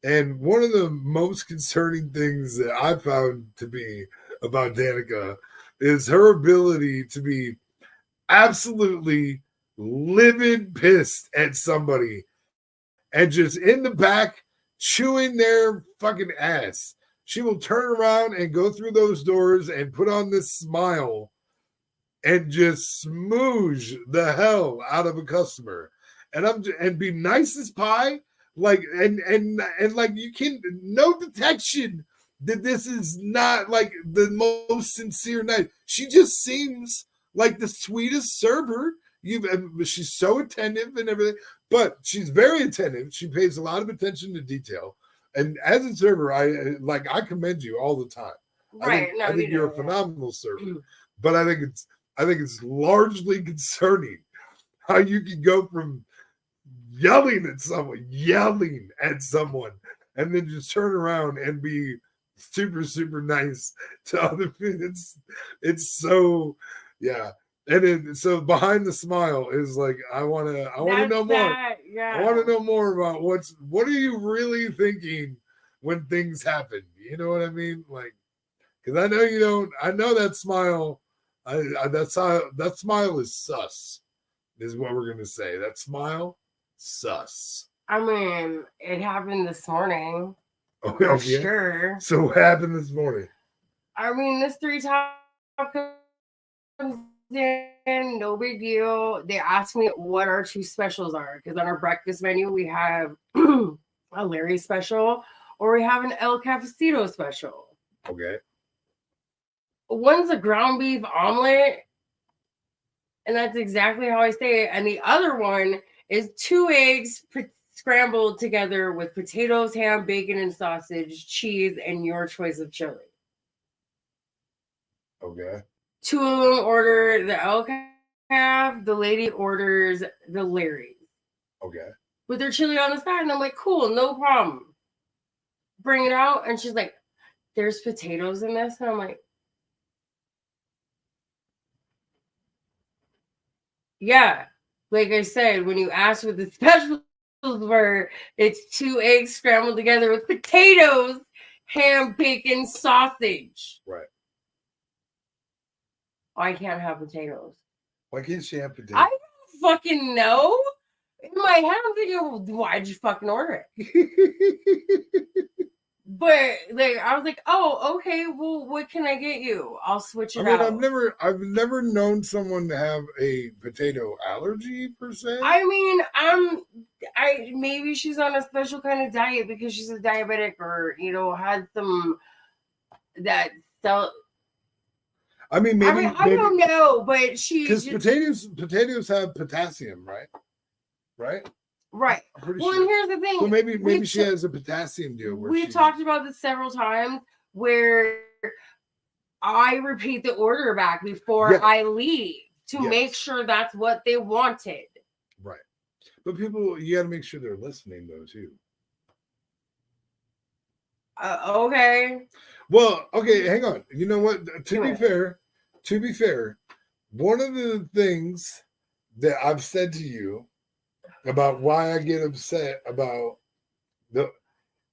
Speaker 2: And one of the most concerning things that I found to be about Danica is her ability to be absolutely livid pissed at somebody and just in the back chewing their fucking ass. She will turn around and go through those doors and put on this smile and just smooge the hell out of a customer. And be nice as pie, like and like you can no detection that this is not like the most sincere night. She just seems like the sweetest server. She's so attentive and everything, but she's very attentive. She pays a lot of attention to detail. And as a server, I commend you all the time.
Speaker 3: Right.
Speaker 2: I think you're a phenomenal server. But I think it's largely concerning how you can go from yelling at someone, and then just turn around and be super, super nice to other people. It's so, yeah. And then, so behind the smile is like, I want to know more.
Speaker 3: Yeah.
Speaker 2: I want to know more about what are you really thinking when things happen? You know what I mean? Like, because I know you don't. I know that smile. That smile is sus. Is what we're gonna say. That smile, sus.
Speaker 3: I mean, it happened this morning.
Speaker 2: Oh,
Speaker 3: For
Speaker 2: yeah.
Speaker 3: sure.
Speaker 2: So what happened this morning?
Speaker 3: I mean, this 3 top comes in, no big deal. They asked me what our 2 specials are because on our breakfast menu we have a Larry special or we have an El Cafecito special.
Speaker 2: Okay.
Speaker 3: One's a ground beef omelet, and that's exactly how I say it. And the other one is 2 eggs scrambled together with potatoes, ham, bacon, and sausage, cheese, and your choice of chili.
Speaker 2: Okay.
Speaker 3: 2 of them order the El Caf. The lady orders the Larry.
Speaker 2: Okay.
Speaker 3: With their chili on the side. And I'm like, cool, no problem. Bring it out. And she's like, there's potatoes in this. And I'm like, yeah. Like I said, when you ask what the specials were, it's 2 eggs scrambled together with potatoes, ham, bacon, sausage.
Speaker 2: Right.
Speaker 3: I can't have potatoes.
Speaker 2: Why can't she have potatoes?
Speaker 3: I don't fucking know. In my head, I'm thinking, well, why'd you fucking order it? But like, I was like, oh, okay. Well, what can I get you? I'll switch it out.
Speaker 2: I've never known someone to have a potato allergy per se.
Speaker 3: I mean, maybe she's on a special kind of diet because she's a diabetic, or had some that felt.
Speaker 2: I mean, maybe
Speaker 3: I don't know, but
Speaker 2: because potatoes have potassium, right? Right.
Speaker 3: Right.
Speaker 2: Well,
Speaker 3: sure. And here's the thing.
Speaker 2: So maybe she has a potassium deal.
Speaker 3: We've talked about this several times where I repeat the order back before I leave to make sure that's what they wanted.
Speaker 2: Right. But you got to make sure they're listening though too.
Speaker 3: Okay.
Speaker 2: Well, okay, hang on. You know what? To be fair, one of the things that I've said to you about why I get upset about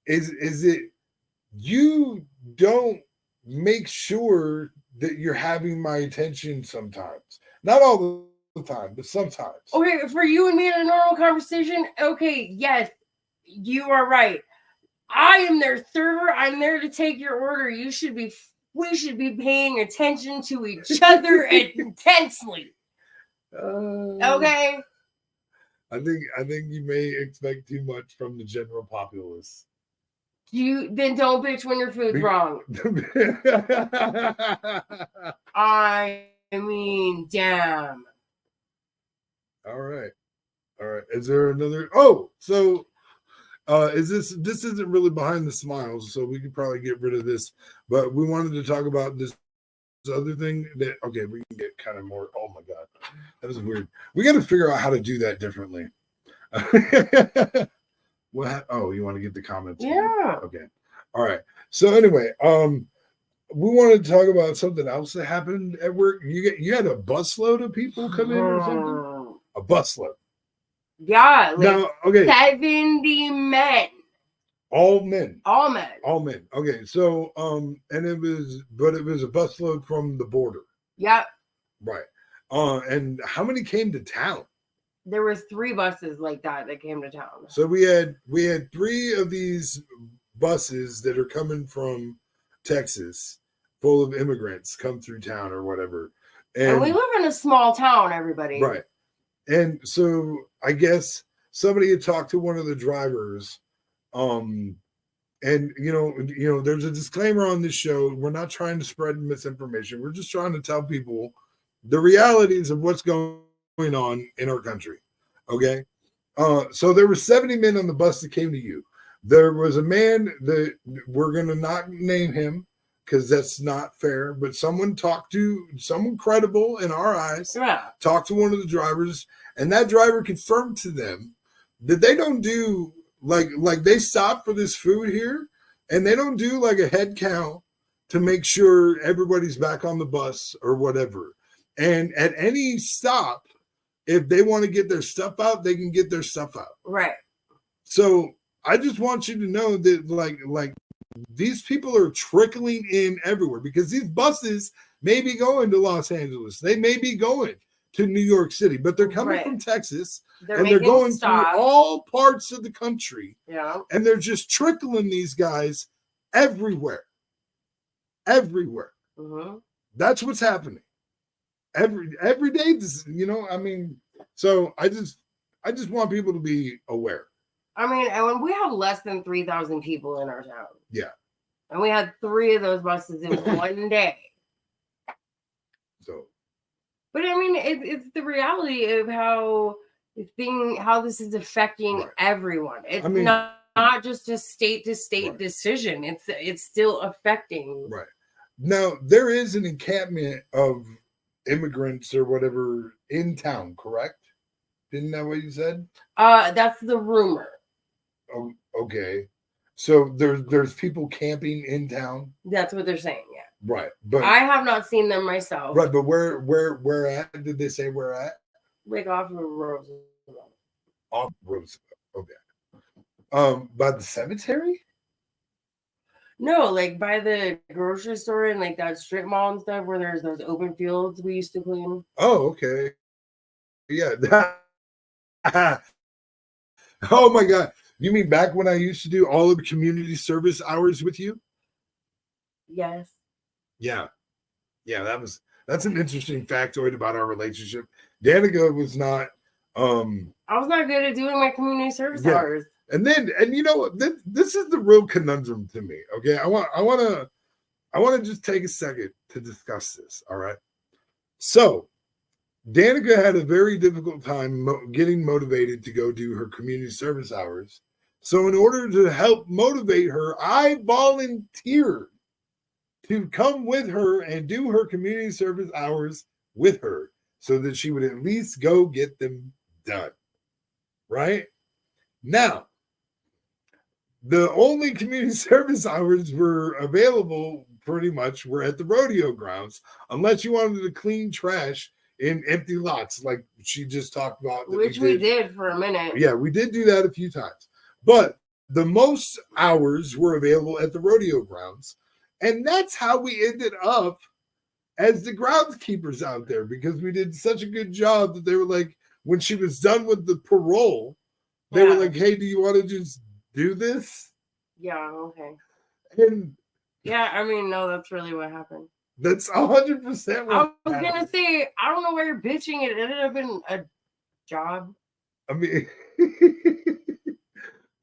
Speaker 2: is it you don't make sure that you're having my attention sometimes. Not all the time, but sometimes.
Speaker 3: Okay, for you and me in a normal conversation, okay, yes, you are right. I am their server. I'm there to take your order. We should be paying attention to each other intensely. Okay.
Speaker 2: I think you may expect too much from the general populace.
Speaker 3: Then don't bitch when your food's wrong. I mean, damn.
Speaker 2: All right. Is there another? Oh, so This isn't really behind the smiles, so we could probably get rid of this. But we wanted to talk about this other thing that okay, we can get kind of more. Oh my god, that was weird. We got to figure out how to do that differently. What? Oh, you want to get the comments?
Speaker 3: Yeah.
Speaker 2: Okay. All right. So anyway, we wanted to talk about something else that happened at work. You had a busload of people come in or something. A busload.
Speaker 3: Yeah. Like
Speaker 2: Now, okay,
Speaker 3: 70 men.
Speaker 2: all men.
Speaker 3: All men.
Speaker 2: All men. Okay, so and it was a busload from the border,
Speaker 3: Yep.
Speaker 2: right? And how many came to town?
Speaker 3: There was 3 buses like that came to town.
Speaker 2: So we had 3 of these buses that are coming from Texas, full of immigrants, come through town or whatever.
Speaker 3: And we live in a small town, everybody.
Speaker 2: Right. And so I guess somebody had talked to one of the drivers. And you know, there's a disclaimer on this show. We're not trying to spread misinformation. We're just trying to tell people the realities of what's going on in our country. Okay. So there were 70 men on the bus that came to you. There was a man that we're gonna not name him because that's not fair, but someone credible in our eyes, talked to one of the drivers, and that driver confirmed to them that they don't do like they stop for this food here, and they don't do like a head count to make sure everybody's back on the bus or whatever. And at any stop, if they want to get their stuff out, they can get their stuff out.
Speaker 3: Right.
Speaker 2: So I just want you to know that like these people are trickling in everywhere because these buses may be going to Los Angeles. They may be going to New York City, but they're coming from Texas and they're going through all parts of the country.
Speaker 3: Yeah.
Speaker 2: And they're just trickling these guys everywhere. Everywhere.
Speaker 3: Mm-hmm.
Speaker 2: That's what's happening. Every day, this, you know, I mean, so I just want people to be aware.
Speaker 3: I mean, and when we have less than 3,000 people in our town.
Speaker 2: Yeah.
Speaker 3: And we had 3 of those buses in one day.
Speaker 2: So.
Speaker 3: But I mean, it's the reality of how this is affecting everyone. It's not just a state to state decision. It's still affecting.
Speaker 2: Right. Now, there is an encampment of immigrants or whatever in town, correct? Isn't that what you said?
Speaker 3: That's the rumor.
Speaker 2: Oh, okay. So there's people camping in town?
Speaker 3: That's what they're saying, yeah.
Speaker 2: Right. But
Speaker 3: I have not seen them myself.
Speaker 2: Right, but where at? Did they say where at?
Speaker 3: Like off of Roosevelt.
Speaker 2: Off Roosevelt. Okay. By the cemetery?
Speaker 3: No, like by the grocery store and like that strip mall and stuff where there's those open fields we used to clean.
Speaker 2: Oh, okay. Yeah. Oh my God. You mean back when I used to do all of the community service hours with you?
Speaker 3: Yes.
Speaker 2: Yeah. Yeah, that's an interesting factoid about our relationship. Danica was not
Speaker 3: I was not good at doing my community service hours.
Speaker 2: And you know what? This is the real conundrum to me. Okay. I want to just take a second to discuss this. All right. So Danica had a very difficult time getting motivated to go do her community service hours. So in order to help motivate her, I volunteered to come with her and do her community service hours with her so that she would at least go get them done. Right? Now, the only community service hours were available pretty much were at the rodeo grounds, unless you wanted to clean trash in empty lots like she just talked about.
Speaker 3: Which we did for a minute.
Speaker 2: Yeah, we did do that a few times. But the most hours were available at the rodeo grounds. And that's how we ended up as the groundskeepers out there, because we did such a good job that they were like, when she was done with the parole, they were like, hey, do you want to just do this?
Speaker 3: Yeah, okay.
Speaker 2: And
Speaker 3: yeah, I mean, no, that's really what happened.
Speaker 2: That's 100% what
Speaker 3: I was going to say, I don't know why you're bitching. It ended up in a job.
Speaker 2: I mean,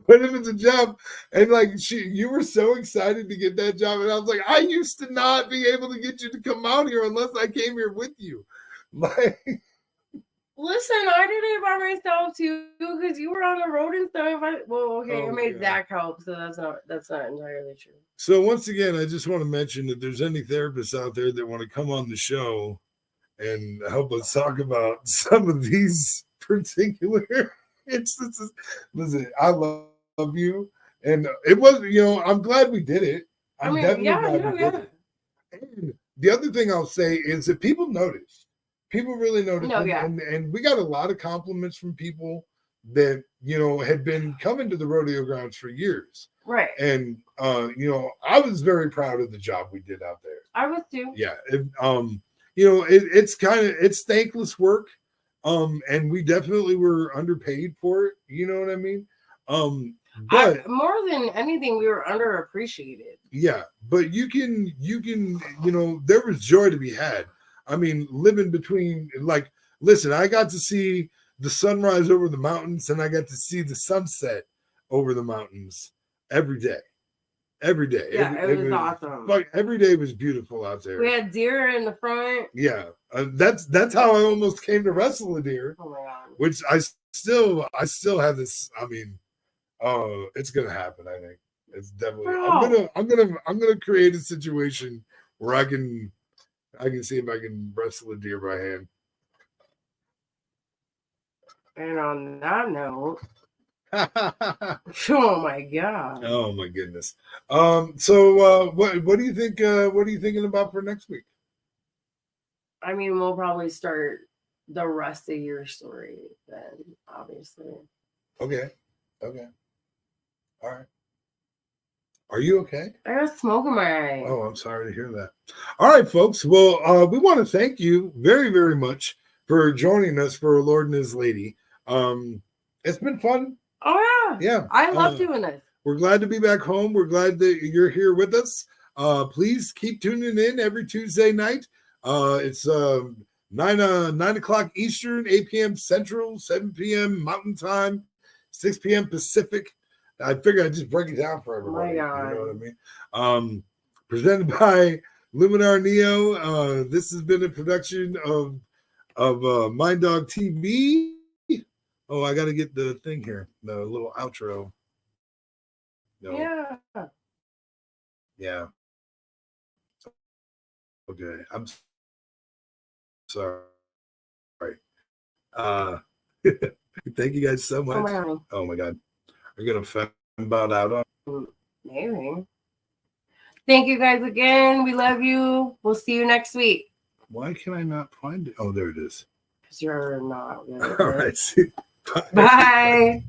Speaker 2: but it was a job, and like you were so excited to get that job, and I was like, I used to not be able to get you to come out here unless I came here with you. Like,
Speaker 3: Listen, I did it by myself too because you were on the road and stuff. I made Zach help, so that's not entirely true.
Speaker 2: So once again, I just want to mention that there's any therapists out there that want to come on the show and help us talk about some of these particular instances. Listen, I love you, and it was, I'm glad we did it. I'm definitely glad we did it. And the other thing I'll say is that people noticed. People really noticed, and we got a lot of compliments from people that had been coming to the rodeo grounds for years,
Speaker 3: right?
Speaker 2: And I was very proud of the job we did out there.
Speaker 3: I was too.
Speaker 2: Yeah, it's thankless work, and we definitely were underpaid for it. You know what I mean? But
Speaker 3: more than anything, we were underappreciated.
Speaker 2: Yeah, but you can, there was joy to be had. I mean, living between, listen, I got to see the sunrise over the mountains and I got to see the sunset over the mountains every day. Every day.
Speaker 3: Yeah, it was awesome.
Speaker 2: Like every day was beautiful out there.
Speaker 3: We had deer in the front.
Speaker 2: Yeah, that's how I almost came to wrestle a deer.
Speaker 3: Oh my God.
Speaker 2: Which I still have this. I mean, it's gonna happen. I think it's definitely. I'm gonna create a situation where I can see if I can wrestle a deer by hand.
Speaker 3: And on that note, oh my God.
Speaker 2: Oh my goodness. So what do you think? What are you thinking about for next week?
Speaker 3: I mean, we'll probably start the rest of your story then, obviously.
Speaker 2: Okay. All right. Are you okay?
Speaker 3: I got smoke in my eye.
Speaker 2: Oh, I'm sorry to hear that. All right, folks. Well, we want to thank you very, very much for joining us for Lord and His Lady. It's been fun.
Speaker 3: Oh, yeah.
Speaker 2: Yeah.
Speaker 3: I love doing this.
Speaker 2: We're glad to be back home. We're glad that you're here with us. Please keep tuning in every Tuesday night. It's 9 o'clock Eastern, 8 p.m. Central, 7 p.m. Mountain Time, 6 p.m. Pacific. I figured I'd just break it down for everybody. You know what I mean? Presented by Luminar Neo. This has been a production of Mind Dog TV. Oh, I got to get the thing here, the little outro. No. Yeah. Okay, I'm sorry. Thank you guys so much. Oh my God. Are you gonna about out on?
Speaker 3: Maybe. Thank you guys again. We love you. We'll see you next week.
Speaker 2: Why can I not find it? Oh, there it is.
Speaker 3: Because you're not.
Speaker 2: All right.
Speaker 3: Bye.